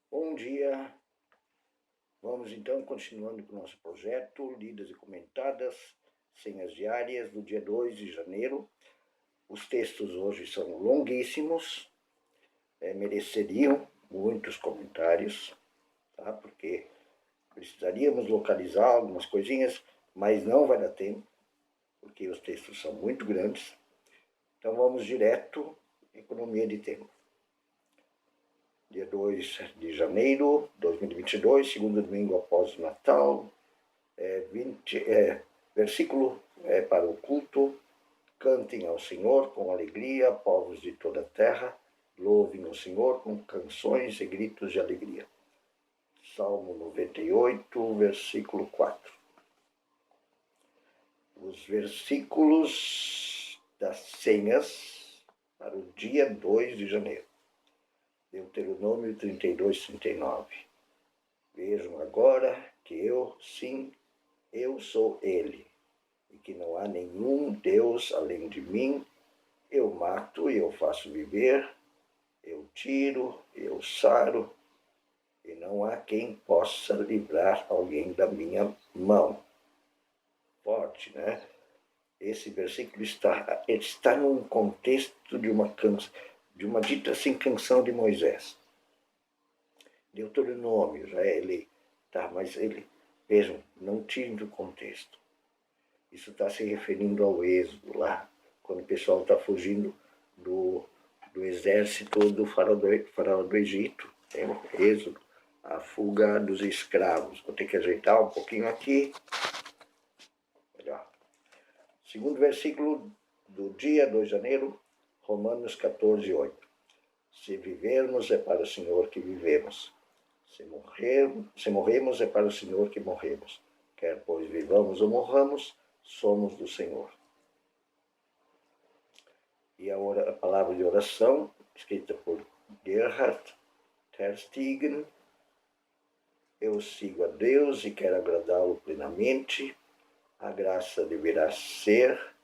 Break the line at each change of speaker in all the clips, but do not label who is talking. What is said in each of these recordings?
Bom dia, vamos então continuando com o nosso projeto, lidas e comentadas, senhas diárias do dia 2 de janeiro. Os textos hoje são longuíssimos, mereceriam muitos comentários, tá? Porque precisaríamos localizar algumas coisinhas, mas não vai dar tempo, porque os textos são muito grandes. Então vamos direto, economia de tempo. Dia 2 de janeiro de 2022, segundo domingo após o Natal, versículo para o culto: cantem ao Senhor com alegria, povos de toda a terra, louvem o Senhor com canções e gritos de alegria. Salmo 98, versículo 4. Os versículos das senhas para o dia 2 de janeiro. Deuteronômio 32, 39. Vejam agora que eu, sim, eu sou Ele, e que não há nenhum Deus além de mim. Eu mato e eu faço viver, eu tiro, eu saro, e não há quem possa livrar alguém da minha mão. Forte, né? Esse versículo está num contexto de uma dita assim canção de Moisés. Deuteronômio, já é lei, tá? Mas vejam, não tirem do contexto. Isso está se referindo ao êxodo lá, quando o pessoal está fugindo do exército do faraó do Egito, tem o êxodo, a fuga dos escravos. Vou ter que ajeitar um pouquinho aqui. Melhor. Segundo versículo do dia 2 de janeiro, Romanos 14, 8. Se vivermos, é para o Senhor que vivemos. Se morremos, é para o Senhor que morremos. Quer pois vivamos ou morramos, somos do Senhor. E a palavra de oração, escrita por Gerhard Terstegen: eu sigo a Deus e quero agradá-lo plenamente. A graça deverá ser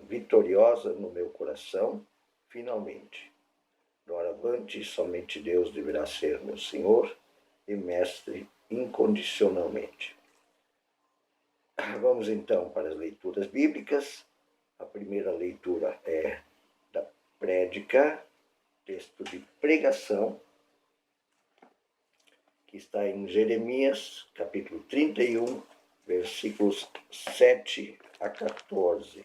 vitoriosa no meu coração, finalmente. Doravante, somente Deus deverá ser meu Senhor e Mestre incondicionalmente. Vamos então para as leituras bíblicas. A primeira leitura é da prédica, texto de pregação, que está em Jeremias, capítulo 31, versículos 7 a 14.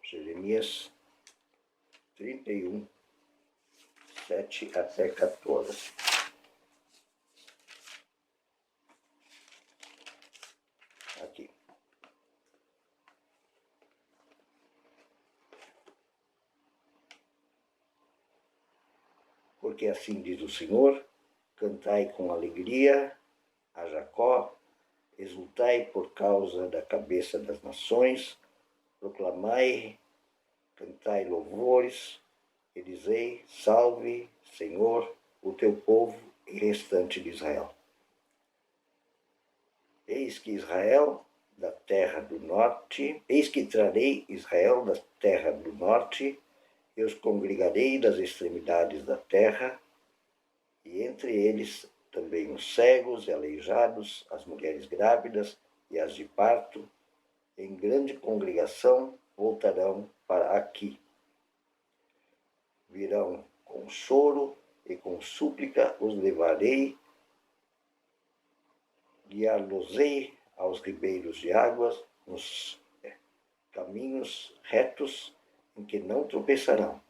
Jeremias 31, 7 até 14. Aqui. Porque assim diz o Senhor: cantai com alegria a Jacó, exultai por causa da cabeça das nações, proclamai, cantai louvores, e dizei: salve, Senhor, o teu povo e restante de Israel. Eis que trarei Israel da terra do norte, e os congregarei das extremidades da terra, e entre eles também os cegos e aleijados, as mulheres grávidas e as de parto, em grande congregação voltarão para aqui. Virão com choro e com súplica os levarei, guiar-los-ei aos ribeiros de águas, nos caminhos retos em que não tropeçarão,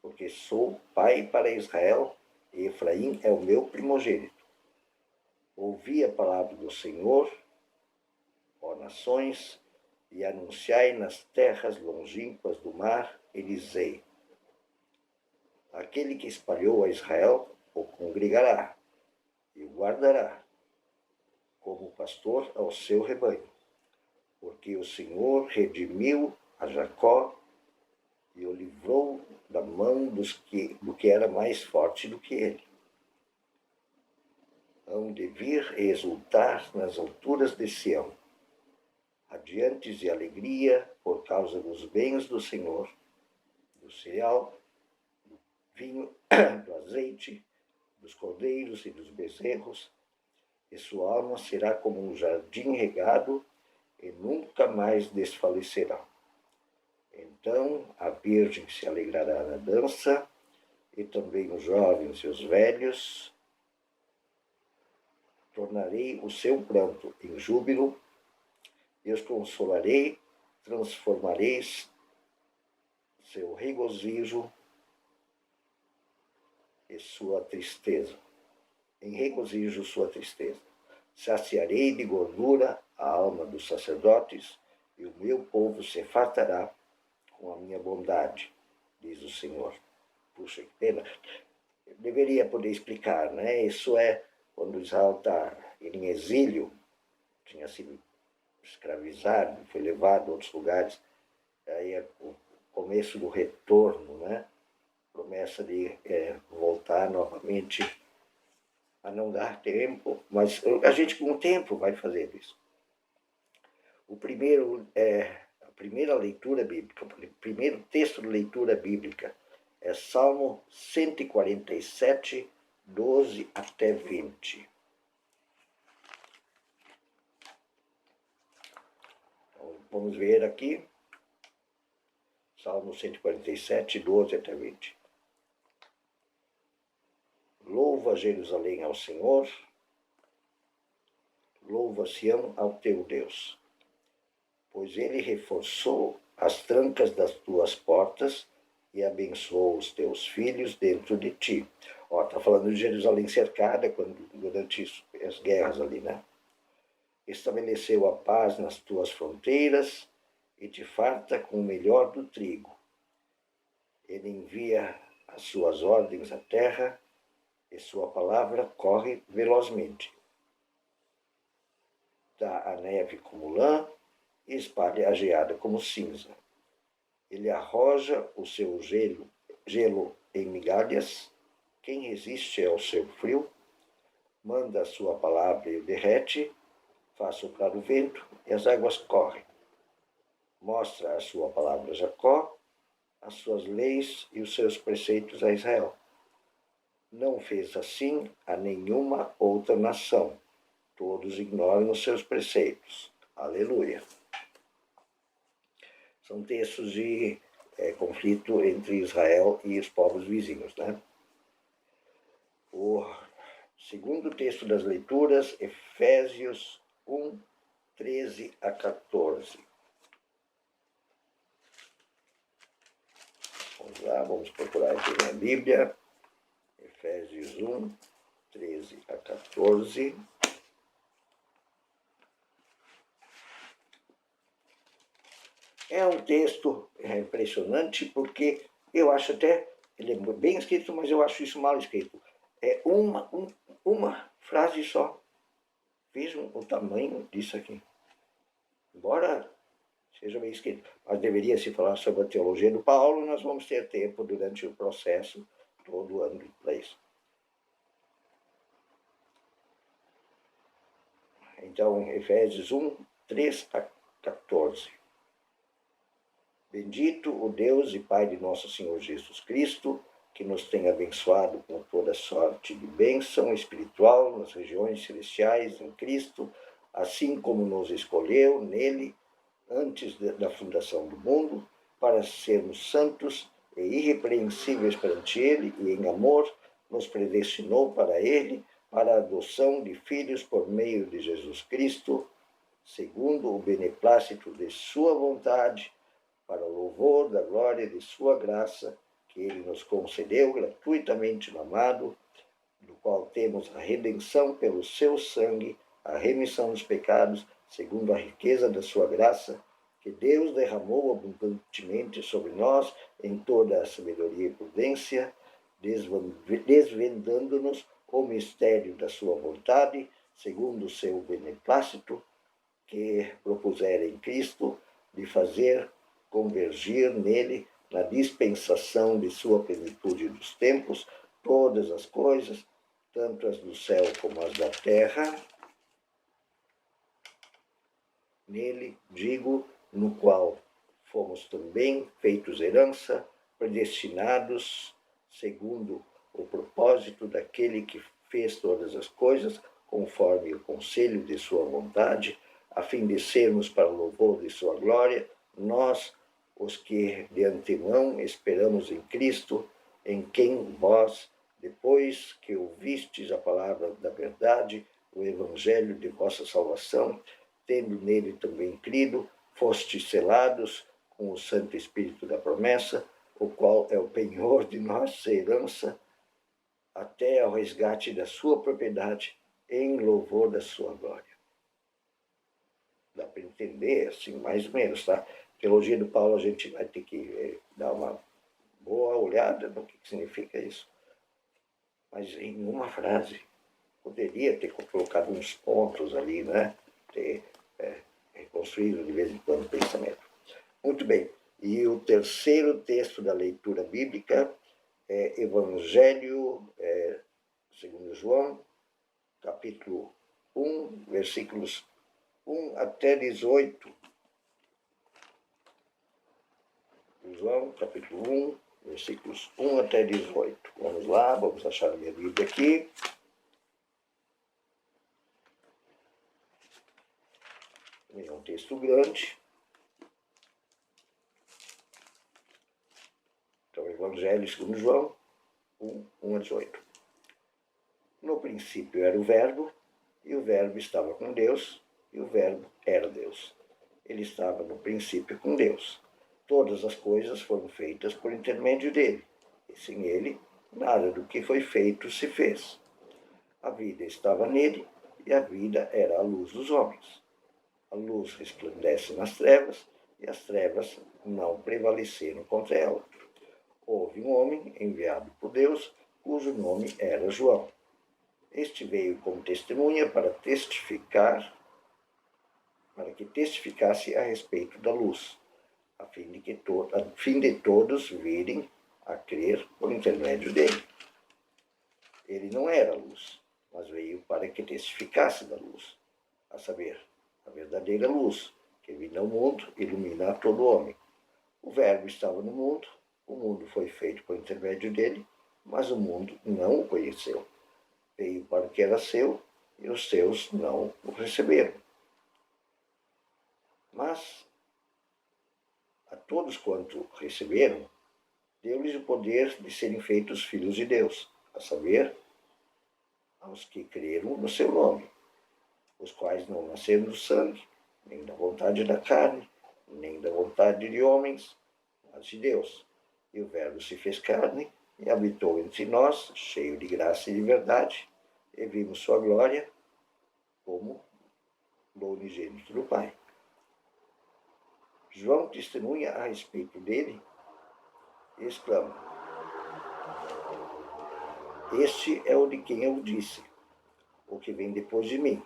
porque sou pai para Israel, e Efraim é o meu primogênito. Ouvi a palavra do Senhor, ó nações, e anunciai nas terras longínquas do mar, e dizei: aquele que espalhou a Israel o congregará e o guardará, como pastor ao seu rebanho, porque o Senhor redimiu a Jacó e o livrou da mão do que era mais forte do que ele. hão de vir e exultar nas alturas de Sião, radiantes de alegria por causa dos bens do Senhor, do cereal, do vinho, do azeite, dos cordeiros e dos bezerros, e sua alma será como um jardim regado e nunca mais desfalecerá. Então a virgem se alegrará na dança, e também os jovens e os velhos. Tornarei o seu pranto em júbilo, e os consolarei, transformareis seu regozijo e sua tristeza. Em regozijo sua tristeza. Saciarei de gordura a alma dos sacerdotes, e o meu povo se fartará com a minha bondade, diz o Senhor. Puxa, que pena. Eu deveria poder explicar, né? Isso é quando Israel está em exílio, tinha sido escravizado, foi levado a outros lugares, aí é o começo do retorno, né? Promessa de voltar novamente, a não dar tempo, mas a gente com o tempo vai fazer isso. A primeira leitura bíblica, o primeiro texto de leitura bíblica é Salmo 147, 12 até 20. Então, vamos ver aqui, Salmo 147, 12 até 20. Louva Jerusalém ao Senhor, louva Sião ao teu Deus, pois ele reforçou as trancas das tuas portas e abençoou os teus filhos dentro de ti. Está falando de Jerusalém cercada durante as guerras ali, né? Estabeleceu a paz nas tuas fronteiras e te farta com o melhor do trigo. Ele envia as suas ordens à terra e sua palavra corre velozmente. Dá a neve como lã e espalha a geada como cinza. Ele arroja o seu gelo em migalhas. Quem resiste ao seu frio? Manda a sua palavra e o derrete, faz soprar o vento e as águas correm. Mostra a sua palavra a Jacó, as suas leis e os seus preceitos a Israel. Não fez assim a nenhuma outra nação. Todos ignoram os seus preceitos. Aleluia. São textos de conflito entre Israel e os povos vizinhos, né? O segundo texto das leituras, Efésios 1, 13 a 14. Vamos lá, vamos procurar aqui na Bíblia. Efésios 1, 13 a 14. É um texto impressionante porque eu acho até, ele é bem escrito, mas eu acho isso mal escrito. É uma frase só. Vejam o tamanho disso aqui. Embora seja bem escrito, mas deveria se falar sobre a teologia do Paulo, nós vamos ter tempo durante o processo todo ano para isso. Então, Efésios 1, 3 a 14. Bendito o Deus e Pai de nosso Senhor Jesus Cristo, que nos tem abençoado com toda sorte de bênção espiritual nas regiões celestiais em Cristo, assim como nos escolheu nele antes da fundação do mundo, para sermos santos e irrepreensíveis perante ele, e em amor nos predestinou para ele, para a adoção de filhos por meio de Jesus Cristo, segundo o beneplácito de sua vontade, para o louvor da glória de sua graça, que ele nos concedeu gratuitamente no amado, do qual temos a redenção pelo seu sangue, a remissão dos pecados, segundo a riqueza da sua graça, que Deus derramou abundantemente sobre nós em toda a sabedoria e prudência, desvendando-nos o mistério da sua vontade, segundo o seu beneplácito, que propusera em Cristo de fazer convergir nele, na dispensação de sua plenitude dos tempos, todas as coisas, tanto as do céu como as da terra. Nele, digo, no qual fomos também feitos herança, predestinados, segundo o propósito daquele que fez todas as coisas, conforme o conselho de sua vontade, a fim de sermos para o louvor de sua glória, nós, os que de antemão esperamos em Cristo, em quem vós, depois que ouvistes a palavra da verdade, o evangelho de vossa salvação, tendo nele também crido, fostes selados com o Santo Espírito da promessa, o qual é o penhor de nossa herança, até ao resgate da sua propriedade, em louvor da sua glória. Dá para entender, assim, mais ou menos, tá? Teologia do Paulo, a gente vai ter que dar uma boa olhada no que significa isso. Mas em uma frase, poderia ter colocado uns pontos ali, né? Ter reconstruído de vez em quando o pensamento. Muito bem. E o terceiro texto da leitura bíblica é Evangelho segundo João, capítulo 1, versículos 1 até 18. João, capítulo 1, versículos 1 até 18. Vamos lá, vamos achar a minha Bíblia aqui. É um texto grande. Então, Evangelho segundo João, 1 a 18. No princípio era o Verbo, e o Verbo estava com Deus, e o Verbo era Deus. Ele estava no princípio com Deus. Todas as coisas foram feitas por intermédio dele, e sem ele, nada do que foi feito se fez. A vida estava nele, e a vida era a luz dos homens. A luz resplandece nas trevas, e as trevas não prevaleceram contra ela. Houve um homem enviado por Deus, cujo nome era João. Este veio como testemunha para que testificasse a respeito da luz, a fim de todos virem a crer por intermédio dele. Ele não era a luz, mas veio para que testificasse da luz, a saber, a verdadeira luz, que vindo ao mundo ilumina a todo homem. O Verbo estava no mundo, o mundo foi feito por intermédio dele, mas o mundo não o conheceu. Veio para o que era seu, e os seus não o receberam. Mas a todos quanto receberam, deu-lhes o poder de serem feitos filhos de Deus, a saber, aos que creram no seu nome, os quais não nasceram do sangue, nem da vontade da carne, nem da vontade de homens, mas de Deus. E o Verbo se fez carne e habitou entre nós, cheio de graça e de verdade, e vimos sua glória como do unigênito do Pai. João testemunha a respeito dele e exclama: Este é o de quem eu disse, o que vem depois de mim.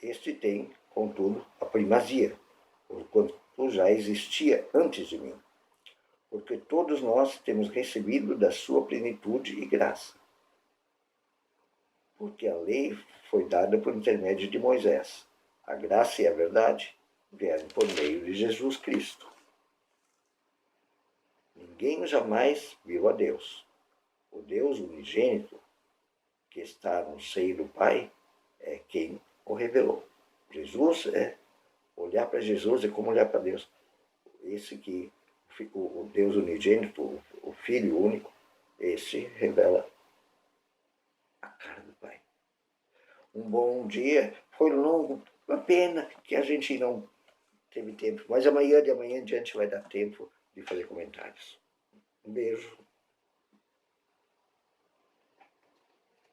Este tem, contudo, a primazia, porquanto já existia antes de mim, porque todos nós temos recebido da sua plenitude e graça. Porque a lei foi dada por intermédio de Moisés. A graça e a verdade vieram por meio de Jesus Cristo. Ninguém jamais viu a Deus. O Deus unigênito, que está no seio do Pai, é quem o revelou. Olhar para Jesus é como olhar para Deus. Esse que o Deus unigênito, o Filho único, esse revela a cara do Pai. Um bom dia, foi longo, uma pena que a gente não teve tempo, mas amanhã, de amanhã em diante, vai dar tempo de fazer comentários. Um beijo.